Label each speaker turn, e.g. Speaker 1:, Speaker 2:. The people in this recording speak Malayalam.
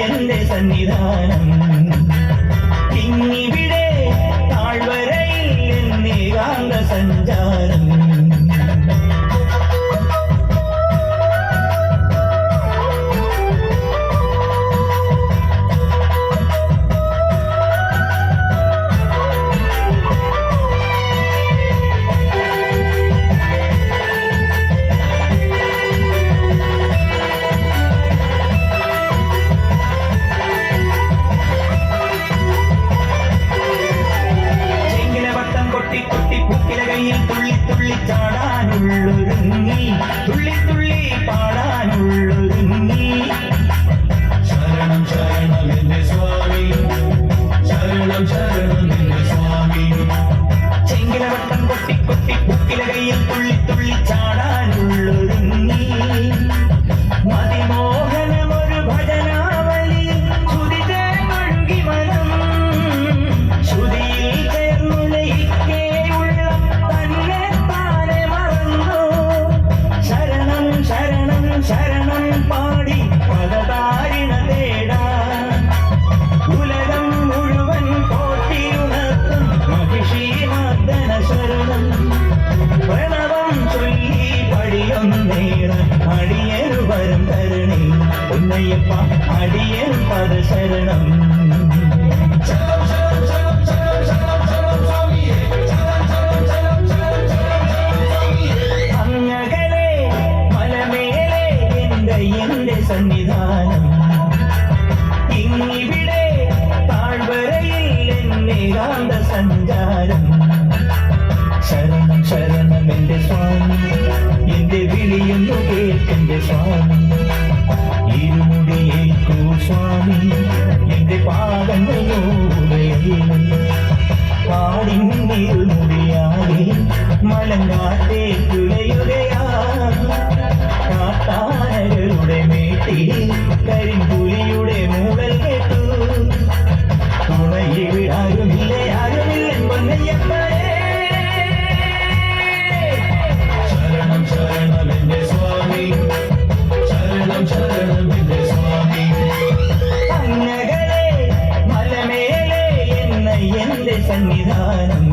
Speaker 1: എന്റെ സന്നിധാനം ഇന്നിവിടെ താഴ്വരയിൽ എന്നേകാന്ത സഞ്ചാരം തുള്ളി തുള്ളി ചാടാനുള്ളൊരുങ്ങി തുള്ളി തുള്ളി പാടാനുള്ളൊരുങ്ങി
Speaker 2: ശരണം ശരണം എന്റെ സ്വാമി ശരണം ശരണം എന്റെ സ്വാമി
Speaker 1: ചെങ്കിലവട്ടം കൊട്ടി കൊട്ടി കുക്കില കയ്യിൽ തുള്ളി തുള്ളി ചാടാനുള്ളൊരുങ്ങി മതിമോഹനമൊരു ഭജനാവലി ശ്രുതിതേ ഒഴുകി മനം ശ്രുതിയിൽ ചേർന്നു ലയിക്കേയുള്ള തന്നെ താനെ മറന്നു ശരണം ശരണം ശരണം പാടി പദതാരിണ തേടാൻ ഉലകം മുഴുവൻ പോറ്റിയുണർത്തും മഹിഷീമർദ്ദന ശരണം പ്രണവം ചൊല്ലി പടിയൊന്നേറാൻ അടിയനു വരം തരണേ ഉന്നയപ്പ അടിയൻ പദശരണം അങ്ങകലെ മലമേലെ എന്റെ സന്നിധാനം ഇന്നിവിടെ താഴ്വരയിൽ എന്നേകാന്ത സഞ്ചാരം ശരണം ശരണം എന്റെ സ്വാമി എന്റെ വിളിയൊന്നു കേൾക്കെന്റെ സ്വാമി ഇരുമുടിയേക്കൂ സ്വാമി എന്റെ പാദങ്ങളോടയല്ലേ പാടിന്നിരുമുടിയാതെ മലങ്കാറ്റേ തുലയുകയാ കാട്ടാനകളുടെ മേട്ടി കരിമ്പുലിയുടെ മൂടൽ കേട്ടു തുണയിൽ ആരുമില്ല ആരുമില്ല പൊന്നയ്യപ്പനേ
Speaker 2: ശരണം ശരണം എന്റെ സ്വാമി ശരണം ശരണം എന്റെ സ്വാമി
Speaker 1: അങ്ങകലെ മലമേലെ എന്റെ സന്നിധാനം